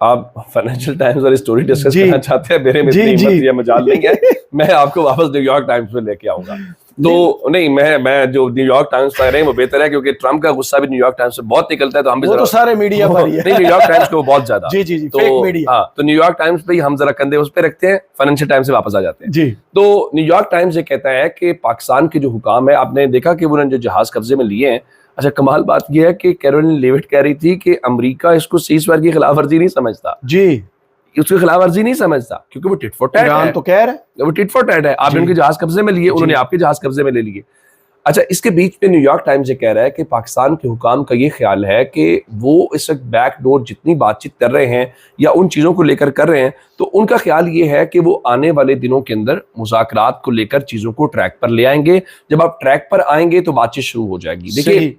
آپ financial Times والی story discuss کرنا چاہتے ہیں, میرے میں اتنی ہمت یا مجال نہیں ہے, میں آپ کو واپس نیو یارک ٹائمز پہ لے کے آؤں گا. تو نہیں, میں جو نیو یارک ٹائمز پہ رہے ہیں وہ بہتر ہے, کیونکہ ٹرمپ کا غصہ بھی نیو یارک ٹائمز سے بہت نکلتا ہے, تو ہم بھی وہ تو سارے میڈیا پر ہی ہے, نہیں نیو یارک ٹائمز کو بہت زیادہ, جی فیک میڈیا, ہاں تو نیو یارک ٹائمز پہ ہی ہم ذرا کندھے اس پہ رکھتے ہیں, فائنینشیل ٹائمز سے واپس آ جاتے ہیں. جی تو نیو یارک ٹائمز یہ کہتا ہے کہ پاکستان کے جو حکام ہے, آپ نے دیکھا کہ انہوں نے جو جہاز قبضے میں لیے ہیں. اچھا کمال بات یہ ہے کہ کیرولین لیوٹ کہہ رہی تھی کہ امریکہ اس کو سیز فائر کی خلاف ورزی نہیں سمجھتا, جی اس کی خلاف ورزی نہیں سمجھتا, کیونکہ وہ ٹٹ فور ٹیٹ ہے. تو کہہ رہا ہے وہ ٹٹ فور ٹیٹ ہے, آپ نے ان کے جہاز قبضے میں لیے, انہوں نے آپ کے جہاز قبضے میں لے لیے. اچھا اس کے بیچ میں نیو یارک ٹائمز یہ کہہ رہا ہے کہ پاکستان کے حکام کا یہ خیال ہے کہ وہ اس وقت بیک ڈور جتنی بات چیت کر رہے ہیں یا ان چیزوں کو لے کر رہے ہیں, تو ان کا خیال یہ ہے کہ وہ آنے والے دنوں کے اندر مذاکرات کو لے کر چیزوں کو ٹریک پر لے آئیں گے. جب آپ ٹریک پر آئیں گے تو بات چیت شروع ہو جائے گی. دیکھیے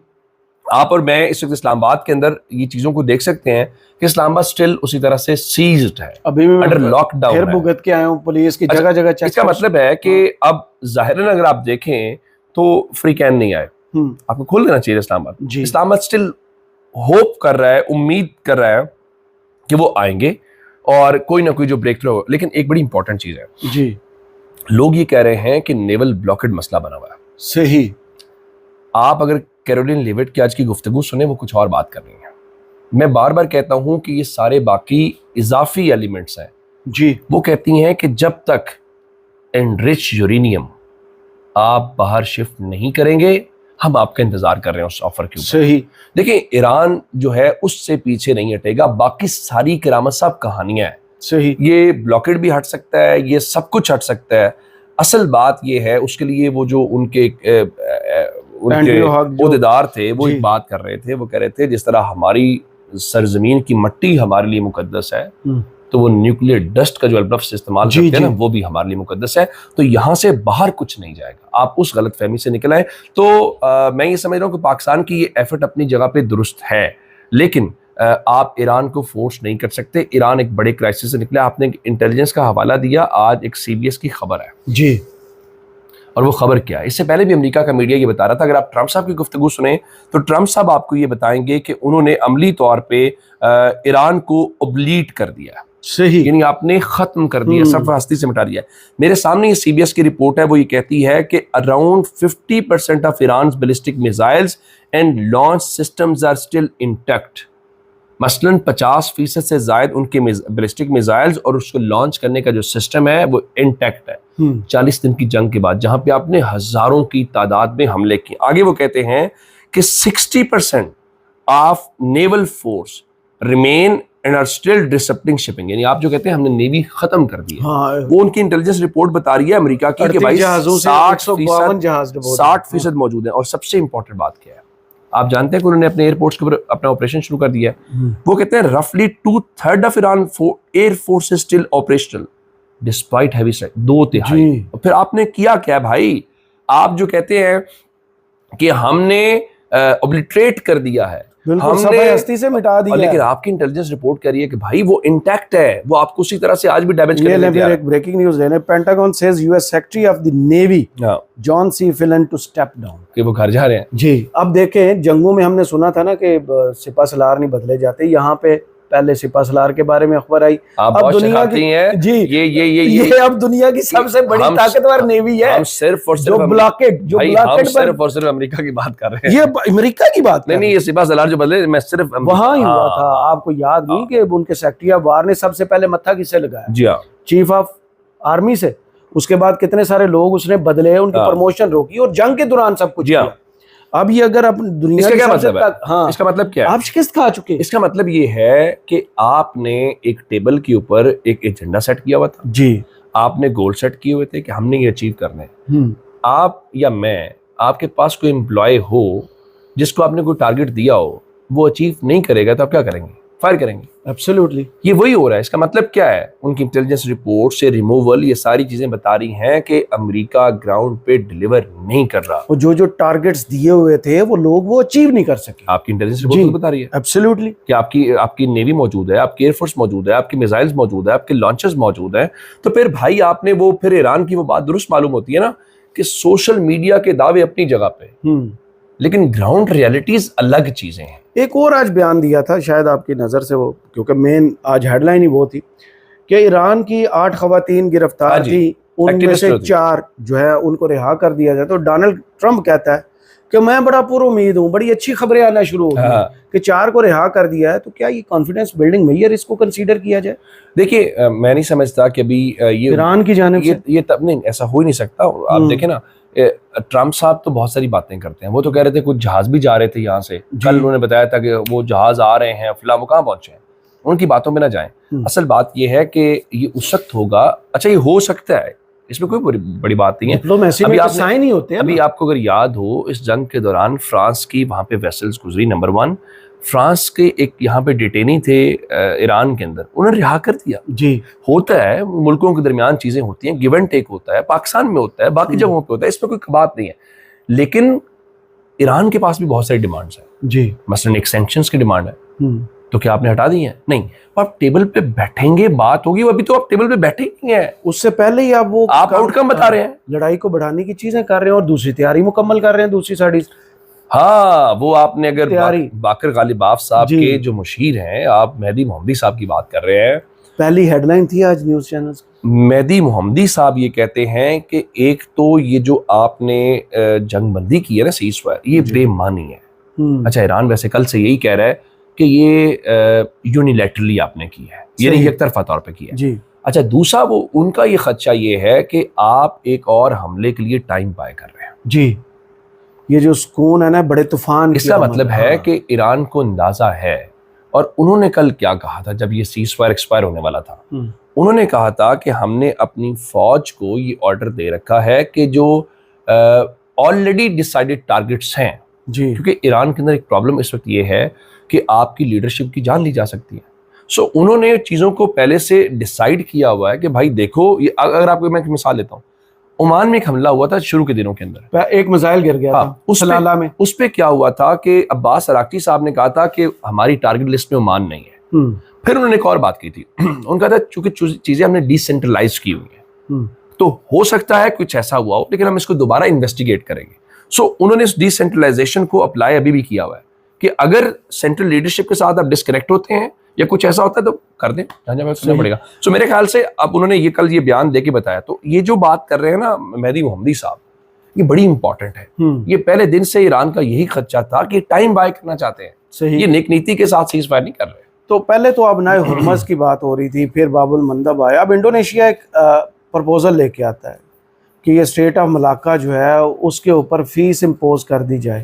آپ اور میں اس وقت اسلام آباد کے اندر یہ چیزوں کو دیکھ سکتے ہیں کہ اسلام آباد اسٹل اسی طرح سے سیزڈ ہے, ابھی بھی انڈر لاک ڈاؤن ہے. بھگت کے آئے ہوں پولیس کی جگہ جگہ. اس کا مطلب ہے کہ اب ظاہراً اگر آپ دیکھیں تو فری کین نہیں آئے, آپ کو کھول دینا چاہیے اسلام آباد. اسلام آباد اسٹل ہوپ کر رہا ہے, امید کر رہا ہے کہ وہ آئیں گے اور کوئی نہ کوئی جو بریک تھرو ہو. لیکن ایک بڑی امپورٹنٹ چیز ہے, جی لوگ یہ کہہ رہے ہیں کہ نیول بلاکڈ مسئلہ بنا ہوا ہے. صحیح, آپ اگر کیرولین لیوٹ کی آج کی گفتگو سنیں, وہ کچھ اور بات کر رہی ہیں. میں بار بار کہتا ہوں کہ یہ سارے باقی اضافی ایلیمنٹس ہیں. جی وہ کہتی ہیں کہ جب تک انریچ یورینیم آپ باہر شفٹ نہیں کریں گے, ہم آپ کا انتظار کر رہے ہیں اس آفر کے اوپر. صحیح, دیکھیں ایران جو ہے اس سے پیچھے نہیں ہٹے گا, باقی ساری کرامت صاحب کہانیاں ہیں. صحیح, یہ بلاکڈ بھی ہٹ سکتا ہے, یہ سب کچھ ہٹ سکتا ہے. اصل بات یہ ہے اس کے لیے وہ جو ان کے عہدیدار تھے وہ ایک بات کر رہے تھے, وہ کہہ رہے تھے جس طرح ہماری سرزمین کی مٹی ہمارے لیے مقدس ہے, تو وہ نیوکلیئر ڈسٹ کا جو البلفس استعمال کرتے ہیں نا, وہ بھی ہمارے لیے مقدس ہے. تو یہاں سے باہر کچھ نہیں جائے گا, آپ اس غلط فہمی سے نکل آئے. تو میں یہ سمجھ رہا ہوں کہ پاکستان کی یہ ایفرٹ اپنی جگہ پہ درست ہے, لیکن آپ ایران کو فورس نہیں کر سکتے. ایران ایک بڑے کرائسس سے نکلا. آپ نے انٹیلیجنس کا حوالہ دیا, آج ایک سی بی ایس کی خبر ہے. جی, اور وہ خبر کیا ہے, اس سے پہلے بھی امریکہ کا میڈیا یہ بتا رہا تھا. اگر آپ ٹرمپ صاحب کی گفتگو سنیں تو ٹرمپ صاحب آپ کو یہ بتائیں گے کہ انہوں نے عملی طور پہ ایران کو اوبلیٹ کر دیا. صحیح, یعنی آپ نے ختم کر دیا, سب ہستی سے مٹا دیا. میرے سامنے یہ سی بی ایس کی رپورٹ ہے, وہ یہ کہتی ہے کہ around 50% of Iran's ballistic missiles and launch systems are still intact. مثلاً 50% سے زائد ان کے بیلسٹک میزائلز اور اس کو لانچ کرنے کا جو سسٹم ہے وہ انٹیکٹ ہے 40 دن کی جنگ کے بعد, جہاں پہ آپ نے ہزاروں کی تعداد میں حملے کیے. آگے وہ کہتے ہیں کہ 60% of naval force remain and are still disrupting shipping. یعنی آپ جو کہتے ہیں ہم نے نیوی ختم کر دی ہے, وہ ان کی انٹیلیجنس رپورٹ بتا رہی ہے امریکہ کی کہ بھائی 60% موجود ہیں. اور سب سے امپورٹنٹ بات کیا ہے, آپ جانتے ہیں کہ انہوں نے اپنے ایئرپورٹس کے اوپر اپنا آپریشن شروع کر دیا ہے. وہ کہتے ہیں رفلی 2/3 of Iran air force is still operational despite heavy strike. 2/3. پھر آپ نے کیا کیا بھائی, آپ جو کہتے ہیں کہ ہم نے اوبلیٹریٹ کر دیا ہے, ہم نے ہستی سے مٹا دیا, لیکن آپ کی انٹیلیجنس رپورٹ کہہ رہی ہے کہ بھائی وہ انٹیکٹ ہے, وہ آپ کو اسی طرح سے آج بھی ڈیمیج کرنے دیتے ہیں. ایک بریکنگ نیوز ہے, Pentagon says U S secretary of the navy John C Phelan to step down, کہ وہ گھر جا رہے ہیں. جی, اب دیکھیں جنگوں میں ہم نے سنا تھا نا کہ سپہ سالار نہیں بدلے جاتے, یہاں پہ پہلے سپہ سالار کے بارے میں اخبار آئی. اب دنیا کی جی یہ اب دنیا کی سب سے بڑی طاقتور نیوی ہے. ہم صرف اور صرف امریکہ کی بات کر رہے ہیں. یہ امریکہ کی بات نہیں, یہ سپہ سالار جو بدلے, میں صرف وہاں ہی ہوا تھا. آپ کو یاد نہیں کہ ان کے سیکرٹری آف وار نے سب سے پہلے متھا کس سے لگایا؟ جی ہاں, چیف آف آرمی سے. اس کے بعد کتنے سارے لوگ اس نے بدلے, ان کی پروموشن روکی, اور جنگ کے دوران سب کچھ کیا. اب یہ اگر دنیا کا مطلب ہے, اس کا مطلب کیا ہے, آپ شکست کھا چکے. اس کا مطلب یہ ہے کہ آپ نے ایک ٹیبل کے اوپر ایک ایجنڈا سیٹ کیا ہوا تھا. جی, آپ نے گول سیٹ کیے ہوئے تھے کہ ہم نے یہ اچیو کرنا ہے. آپ یا میں, آپ کے پاس کوئی امپلائی ہو جس کو آپ نے کوئی ٹارگٹ دیا ہو, وہ اچیو نہیں کرے گا تو آپ کیا کریں گے؟ فائر کریں گے. ایبسلیوٹلی, یہ وہی ہو رہا ہے. اس کا مطلب کیا ہے, ان کی انٹیلیجنس رپورٹ سے ریموول, یہ ساری چیزیں بتا رہی ہیں کہ امریکہ گراؤنڈ پہ ڈیلیور نہیں کر رہا. وہ جو ٹارگٹس دیے ہوئے تھے وہ لوگ وہ اچیو نہیں کر سکے. آپ کی انٹیلیجنس رپورٹ بتا رہی ہے ایبسلیوٹلی کہ آپ کی نیوی موجود ہے, آپ کی ایئر فورس موجود ہے, آپ کی میزائلز موجود ہے, آپ کے لانچرز موجود ہیں. تو پھر بھائی آپ نے وہ, پھر ایران کی وہ بات درست معلوم ہوتی ہے نا کہ سوشل میڈیا کے دعوے اپنی جگہ پہ, لیکن گراؤنڈ ریالٹیز الگ چیزیں ہیں. ایک اور آج بیان دیا تھا, شاید آپ کی نظر سے وہ, کیونکہ مین آج ہیڈ لائن ہی وہ تھی کہ ایران کی 8 خواتین گرفتار تھی, ان میں سے 4 جو ہے ان کو رہا کر دیا جائے. تو ڈونلڈ ٹرمپ کہتا ہے کہ میں بڑا پر امید ہوں, بڑی اچھی خبریں آنا شروع ہو گئی کہ 4 کو رہا کر دیا ہے. تو کیا یہ کانفیڈنس بلڈنگ میئر اس کو کنسیڈر کیا جائے؟ دیکھیے میں نہیں سمجھتا کہ ابھی یہ ایران کی جانب سے یہ تب نہیں, ایسا ہو ہی نہیں سکتا. آپ دیکھیں نا, ٹرمپ صاحب تو بہت ساری باتیں کرتے ہیں. وہ تو کہہ رہے تھے کچھ جہاز بھی جا رہے تھے یہاں سے, کل انہوں نے بتایا تھا کہ وہ جہاز آ رہے ہیں فلاں, وہ کہاں پہنچے ہیں, ان کی باتوں میں نہ جائیں. اصل بات یہ ہے کہ یہ اس وقت ہوگا, اچھا یہ ہو سکتا ہے, اس میں کوئی بڑی بات نہیں ہے. ڈپلومیسی میں تو سائن ہی ہوتے ہیں. ابھی آپ کو اگر یاد ہو, اس جنگ کے دوران فرانس کی وہاں پہ ویسلز گزری. نمبر 1, فرانس کے ایک یہاں پہ ڈیٹینی تھے ایران کے اندر, انہوں نے رہا کر دیا. جی ہوتا ہے, ملکوں کے درمیان چیزیں ہوتی ہیں, گیو اینڈ ٹیک ہوتا ہے, پاکستان میں ہوتا ہے, باقی جگہوں پہ ہوتا ہے, اس میں کوئی بات نہیں ہے. لیکن ایران کے پاس بھی بہت ساری ڈیمانڈز ہیں. جی مثلا ایک سینکشنز کی ڈیمانڈ ہے, تو کیا آپ نے ہٹا دی ہیں؟ نہیں. آپ ٹیبل پہ بیٹھیں گے, بات ہوگی. ابھی تو آپ ٹیبل پہ بیٹھے ہی ہیں, اس سے پہلے ہی آپ آؤٹ کم بتا رہے ہیں, لڑائی کو بڑھانے کی چیزیں کر رہے ہیں اور دوسری تیاری مکمل کر رہے ہیں دوسری سائڈ. ہاں وہ آپ نے اگر باقر غالب آف صاحب کے جو مشیر ہیں, آپ مہدی محمدی صاحب کی بات کر رہے ہیں, پہلی ہیڈ لائن تھی آج نیوز چینلز. مہدی محمدی صاحب یہ کہتے ہیں کہ ایک تو یہ جو آپ نے جنگ بندی کی ہے نا, سیز فائر, یہ بے معنی ہے. اچھا ایران ویسے کل سے یہی کہہ رہا ہے کہ یہ یونیلیٹرلی آپ نے کی ہے, یعنی یک طرفہ طور پہ کی ہے. اچھا دوسرا وہ ان کا یہ خدشہ یہ ہے کہ آپ ایک اور حملے کے لیے ٹائم بائے کر رہے ہیں. جی یہ جو سکون ہے نا بڑے طوفان, اس کا مطلب ہے کہ ایران کو اندازہ ہے. اور انہوں نے کل کیا کہا تھا جب یہ سیز فائر ایکسپائر ہونے والا تھا, انہوں نے کہا تھا کہ ہم نے اپنی فوج کو یہ آرڈر دے رکھا ہے کہ جو آلریڈی ڈیسائیڈڈ ٹارگٹس ہیں, کیونکہ ایران کے اندر ایک پرابلم اس وقت یہ ہے کہ آپ کی لیڈرشپ کی جان لی جا سکتی ہے. سو انہوں نے چیزوں کو پہلے سے ڈیسائیڈ کیا ہوا ہے کہ بھائی دیکھو, یہ اگر آپ کو میں ایک مثال دیتا ہوں, عمان میں ایک حملہ ہوا تھا شروع کے دنوں کے اندر, ایک میزائل گر گیا تھا سلالہ میں. اس پہ کیا ہوا تھا کہ عباس عراقچی صاحب نے کہا تھا کہ ہماری ٹارگٹ لسٹ میں عمان نہیں ہے. پھر انہوں نے ایک اور بات کی تھی, ان کا تھا چونکہ چیزیں ہم نے ڈی سینٹرلائز کی ہوئی ہیں تو ہو سکتا ہے کچھ ایسا ہوا ہو, لیکن ہم اس کو دوبارہ انویسٹیگیٹ کریں گے. سو انہوں نے اس ڈی سینٹرلائزیشن کو اپلائی ابھی بھی کیا ہوا ہے کہ اگر سینٹرل لیڈرشپ کے ساتھ آپ ڈسکنیکٹ ہوتے ہیں یا کچھ ایسا ہوتا ہے تو کر دیں, جہاں کرنا پڑے گا. سو میرے خیال سے اب انہوں نے یہ کل یہ بیان دے کے بتایا. تو یہ جو بات کر رہے ہیں نا مہدی محمدی صاحب, یہ بڑی امپورٹنٹ ہے. یہ پہلے دن سے ایران کا یہی خدشہ تھا کہ ٹائم بائی کرنا چاہتے ہیں, یہ نیک نیتی کے ساتھ سیز فائر نہیں کر رہے. تو پہلے تو اب نئے ہرمز کی بات ہو رہی تھی, پھر باب المندب آیا, اب انڈونیشیا ایک پرپوزل لے کے آتا ہے کہ یہ اسٹریٹ آف ملاکا جو ہے اس کے اوپر فیس امپوز کر دی جائے.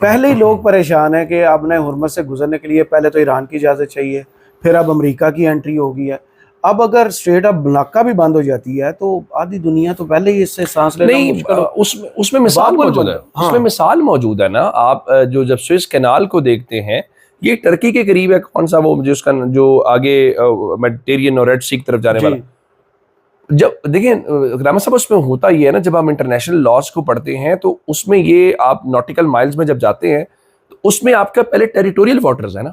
پہلے ہی لوگ پریشان ہیں کہ اب نئے ہرمز سے گزرنے کے لیے پہلے تو ایران کی اجازت چاہیے, پھر اب امریکہ کی انٹری ہو گئی ہے. اب اگر اسٹریٹ آف ملاکا بھی بند ہو جاتی ہے تو آدھی دنیا تو پہلے ہی اس سے سانس لینا مشکل. اس میں مثال موجود ہے, اس میں مثال موجود ہے نا. آپ جو جب سوئس کینال کو دیکھتے ہیں, یہ ٹرکی کے قریب ہے, کون سا وہ جس کا جو آگے میڈیٹرینین اور ریڈ سی کی طرف جانے والا. جب دیکھیں راما صاحب, اس میں ہوتا یہ ہے نا, جب آپ انٹرنیشنل لاز کو پڑھتے ہیں تو اس میں یہ آپ نوٹیکل مائلز میں جب جاتے ہیں تو اس میں آپ کا پہلے ٹیریٹوریل واٹرز ہے نا,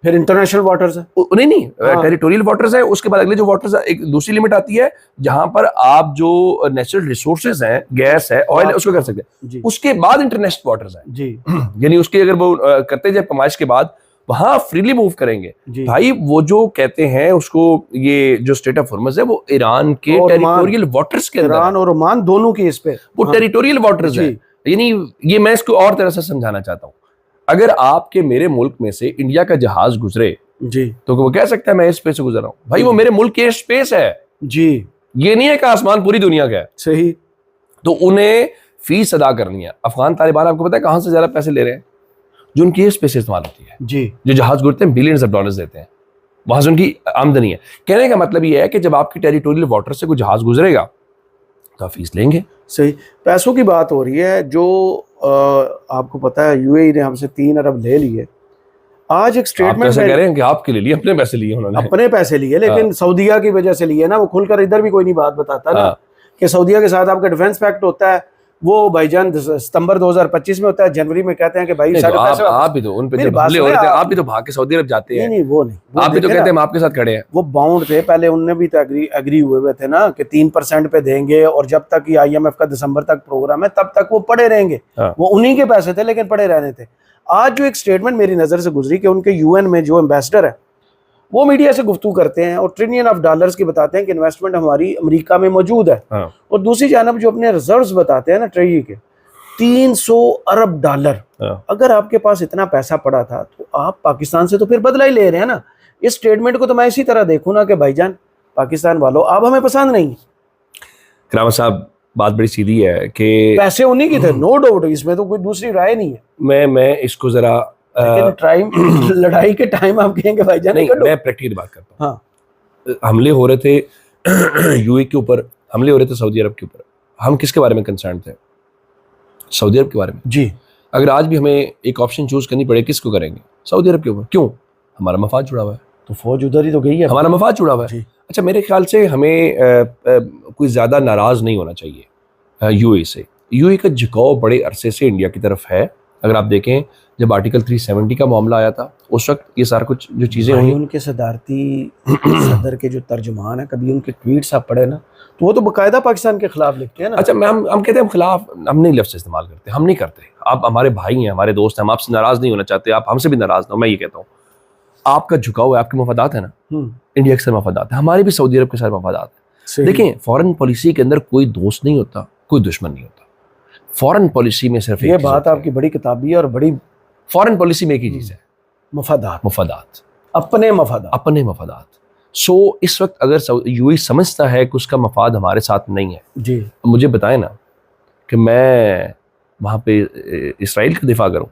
پھر انٹرنیشنل واٹرز ہے. نہیں ٹیریٹوریل واٹرز ہے, اس کے بعد اگلے جو واٹرز ایک دوسری لمٹ آتی ہے جہاں پر آپ جو نیچرل ریسورسز ہیں, گیس ہے, آئل ہے, اس کو کر سکتے ہیں. اس کے بعد انٹرنیشنل واٹرز ہیں, یعنی اس کی اگر وہ کرتے جائے پیمائش کے بعد وہاں فریلی موو کریں گے. بھائی وہ جو کہتے ہیں اس کو, یہ جو اسٹیٹ آف ہرمز ہے وہ ایران کے ٹیریٹوریل واٹرز کے اندر, ایران اور عمان دونوں کی اس پہ وہ ٹیریٹوریل واٹرز ہیں. یعنی یہ میں اس کو اور طرح سے سمجھانا چاہتا ہوں. اگر آپ کے میرے ملک میں سے انڈیا کا جہاز گزرے تو وہ کہہ سکتا ہے میں اس پہ سے گزر رہا ہوں. بھائی وہ میرے ملک کی ایئر اسپیس ہے, یہ نہیں ہے کہ آسمان پوری دنیا کا ہے. صحیح. تو انہیں فیس ادا کرنی ہے. افغان طالبان آپ کو پتا ہے کہاں سے زیادہ پیسے لے رہے ہیں؟ جو ان کی ایئر اسپیس استعمال ہوتی ہے, جو جہاز گرتے ہیں بلینز آف ڈالرز دیتے ہیں, وہاں سے ان کی آمدنی ہے. کہنے کا مطلب یہ ہے کہ جب آپ کی ٹیریٹوریل واٹر سے کوئی جہاز گزرے گا تو آپ فیس لیں گے. صحیح. پیسوں کی بات ہو رہی ہے, جو آپ کو پتا ہے یو اے ای نے ہم سے 3 ارب لے لیے. آج ایک سٹیٹمنٹ کہہ رہے ہیں کہ آپ کے لے لیے, اپنے پیسے لیے انہوں نے, اپنے پیسے لیے, لیکن سعودیہ کی وجہ سے لیے نا. وہ کھل کر ادھر بھی کوئی نہیں بات بتاتا نا کہ سعودیہ کے ساتھ آپ کا ڈیفنس پیکٹ ہوتا ہے, وہ بھائی جان ستمبر 2025 میں ہوتا ہے, جنوری میں کہتے ہیں کہ بھائی سارے پیسے. آپ بھی تو ان پہ جب حملے ہو رہے تھے آپ بھی تو بھاگ کے سعودی عرب جاتے ہیں. نہیں وہ نہیں, آپ بھی تو کہتے ہیں ہم آپ کے ساتھ کھڑے ہیں. وہ باؤنڈ تھے پہلے, ان نے بھی تو ایگری ہوئے تھے نا کہ 3% پہ دیں گے, اور جب تک یہ IMF کا دسمبر تک پروگرام ہے تب تک وہ پڑے رہیں گے. وہ انہی کے پیسے تھے لیکن پڑے رہنے تھے. آج جو ایک اسٹیٹمنٹ میری نظر سے گزری کہ ان کے UN میں جو ایمبیسڈر ہے وہ میڈیا سے گفتگو کرتے ہیں اور $1 ٹریلین کی بتاتے ہیں کہ انویسٹمنٹ ہماری امریکہ میں موجود ہے، اور دوسری جانب جو اپنے ریزروز بتاتے ہیں نا ٹریجری کے $300 ارب، اگر آپ کے پاس اتنا پیسہ پڑا تھا تو آپ پاکستان سے تو پھر بدلہ ہی لے رہے ہیں نا. اس اسٹیٹمنٹ کو تو میں اسی طرح دیکھوں نا کہ بھائی جان پاکستان والوں آپ ہمیں پسند نہیں. کراما صاحب بات بڑی سیدھی ہے کہ پیسے انہی کی تھے، نو ڈاؤٹ، اس میں تو کوئی دوسری رائے نہیں ہے. میں اس کو ذرا لڑائی کے ٹائم آپ کہیں گے بھائی جان نہیں، میں پریکٹیکل بات کرتا ہوں. ہاں، حملے ہو رہے تھے UAE کے اوپر، حملے ہو رہے تھے سعودی عرب کے اوپر، ہم کس کے بارے میں کنسرن تھے؟ سعودی عرب کے بارے میں. جی، اگر آج بھی ہمیں ایک آپشن چوز کرنی پڑے کس کو کریں گے؟ سعودی عرب کے اوپر. کیوں؟ ہمارا مفاد جڑا ہوا ہے، تو فوج ادھر ہی تو گئی ہے، ہمارا مفاد جڑا ہوا ہے. جی. اچھا، میرے خیال سے ہمیں کوئی زیادہ ناراض نہیں ہونا چاہیے UAE سے. UAE کا جھکاؤ بڑے عرصے سے انڈیا کی طرف ہے. اگر آپ دیکھیں جب آرٹیکل 370 کا معاملہ آیا تھا اس وقت یہ سارا کچھ جو چیزیں ہوئی، ان کے صدارتی صدر کے جو ترجمان ہیں کبھی ان کے ٹویٹس آپ پڑھے نا تو وہ تو باقاعدہ پاکستان کے خلاف لکھتے ہیں نا. اچھا ہم کہتے ہیں ہم خلاف، ہم نہیں لفظ استعمال کرتے، ہم نہیں کرتے. آپ ہمارے بھائی ہیں، ہمارے دوست ہیں، ہم آپ سے ناراض نہیں ہونا چاہتے، آپ ہم سے بھی ناراض نہ ہو. میں یہ کہتا ہوں آپ کا جھکاؤ ہے، آپ کے مفادات ہیں نا، انڈیا کے ساتھ مفادات ہیں، ہمارے بھی سعودی عرب کے ساتھ مفادات ہیں. دیکھیں فورن پالیسی کے اندر کوئی دوست نہیں ہوتا، کوئی دشمن نہیں ہوتا. فورن پالیسی میں صرف یہ بات آپ کی بڑی کتابی ہے اور بڑی فورن پالیسی میں ایک ہی چیز ہے، مفادات، اپنے مفادات. سو اس وقت اگر UAE سمجھتا ہے کہ اس کا مفاد ہمارے ساتھ نہیں ہے، جی مجھے بتائیں نا کہ میں وہاں پہ اسرائیل کا دفاع کروں.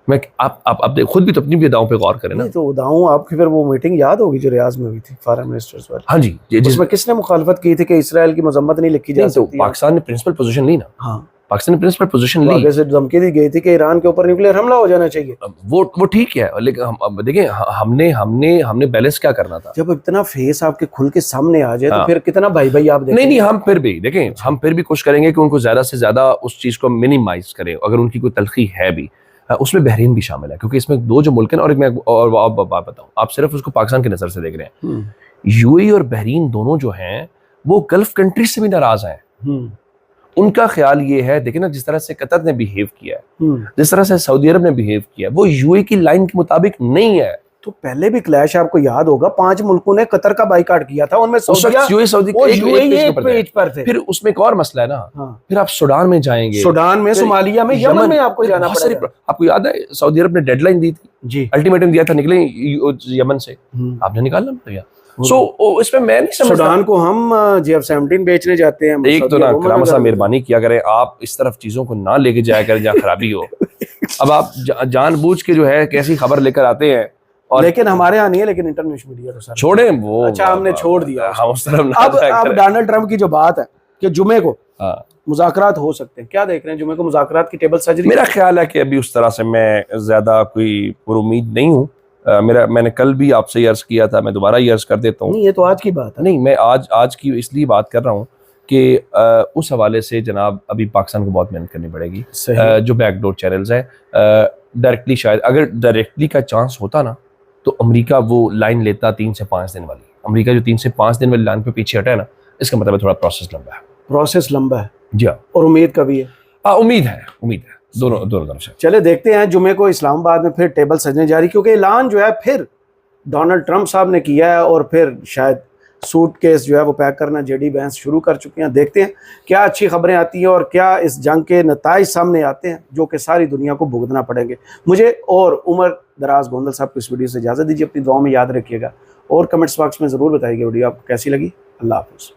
میں آپ خود بھی تو اپنی بھی اداؤں پہ غور کریں نا. تو اداؤں آپ کی پھر وہ میٹنگ یاد ہوگی جو ریاض میں ہوئی تھی فارن منسٹرز والی. ہاں جی، جس میں کس نے مخالفت کی تھی کہ اسرائیل کی مذمت نہیں لکھی جا سکتی. پاکستان نے پرنسپل پوزیشن لی نا. ہاں، پاکستان نے پرنسپل پوزیشن لی. آگے سے دھمکی دی گئی تھی کہ ایران کے اوپر نیوکلیئر حملہ ہو جانا چاہیے. وہ ٹھیک ہے، لیکن دیکھیں ہم نے بیلنس کیا کرنا تھا. جب اتنا فیس آپ کے کھل کے سامنے آ جائے تو پھر کتنا بھائی آپ دیکھیں. نہیں، ہم پھر بھی دیکھیں، ہم پھر بھی کوشش کریں گے کہ ان کو زیادہ سے زیادہ اس چیز کو منیمائز کریں. اگر ان کی کوئی تلخی ہے بھی، اس میں بحرین بھی شامل ہے، کیونکہ اس میں دو جو ملک ہیں. اور ایک میں اور بات بتاؤں، آپ صرف اس کو پاکستان کی نظر سے دیکھ رہے ہیں. UAE اور بحرین دونوں جو ہیں وہ گلف کنٹریز سے بھی ناراض ہیں. ان کا خیال یہ ہے، دیکھیں نا جس طرح سے قطر نے بیہیو کیا ہے، جس طرح سے سعودی عرب نے بیہیو کیا ہے، وہ UAE کی لائن کے مطابق نہیں ہے. تو پہلے بھی کلیش آپ کو یاد ہوگا، 5 ملکوں نے قطر کا بائیکاٹ کیا تھا، ان میں سعودی ایک پیج پر تھے. پھر اس میں ایک اور مسئلہ ہے نا، پھر آپ سوڈان میں جائیں گے، سوڈان میں، صومالیہ میں، یمن میں آپ کو جانا پڑے گا. آپ کو یاد ہے سعودی عرب نے ڈیڈ لائن دی تھی، جی، الٹیمیٹم دیا تھا، نکلیں یمن سے، آپ نے نکالنا پڑے گا. سو اس میں میں نہیں سمجھتا. سوڈان کو ہم JF-17 بیچنے جاتے ہیں. ایک تو نا کراما صاحب مہربانی کیا کریں، آپ اس طرف چیزوں کو نہ لے کے جایا کریں جہاں خرابی ہو. اب آپ جان بوجھ کے جو ہے کیسی خبر لے کر آتے ہیں، لیکن ہمارے ہاں نہیں ہے، لیکن انٹرنیشنل میڈیا تو چھوڑیں وہ. اچھا، ہم نے چھوڑ دیا. اب ڈونلڈ ٹرمپ کی جو بات ہے کہ جمعے کو مذاکرات ہو سکتے ہیں، کیا دیکھ رہے ہیں جمعے کو مذاکرات کی ٹیبل سج رہی؟ میرا خیال ہے کہ ابھی اس طرح سے میں زیادہ کوئی پر امید نہیں ہوں. میں نے کل بھی آپ سے عرض کیا تھا، میں دوبارہ یہ عرض کر دیتا ہوں. نہیں، یہ تو آج کی بات ہے. نہیں، میں آج کی اس لیے بات کر رہا ہوں کہ اس حوالے سے جناب ابھی پاکستان کو بہت محنت کرنی پڑے گی. جو بیک ڈور چینلز ہیں ڈائریکٹلی، شاید اگر ڈائریکٹلی کا چانس ہوتا نا تو امریکہ وہ لائن لیتا 3 سے 5 دن والی. امریکہ جو 3 سے 5 دن والی لائن پہ پیچھے ہٹا ہے نا، اس کا مطلب تھوڑا پروسیس لمبا ہے. جی ہاں، اور امید کا بھی ہے. امید ہے دونوں طرف سے. چلے دیکھتے ہیں جمعے کو اسلام آباد میں پھر ٹیبل سجنے جاری، کیونکہ اعلان جو ہے پھر ڈونلڈ ٹرمپ صاحب نے کیا ہے، اور پھر شاید سوٹ کیس جو ہے وہ پیک کرنا JD وینس شروع کر چکے ہیں. دیکھتے ہیں کیا اچھی خبریں آتی ہیں اور کیا اس جنگ کے نتائج سامنے آتے ہیں جو کہ ساری دنیا کو بھگتنا پڑیں گے. مجھے اور عمر دراز گوندل صاحب کو اس ویڈیو سے اجازت دیجیے. اپنی دعاؤں میں یاد رکھیے گا اور کمنٹس باکس میں ضرور بتائیے گا ویڈیو آپ کو کیسی لگی. اللہ حافظ.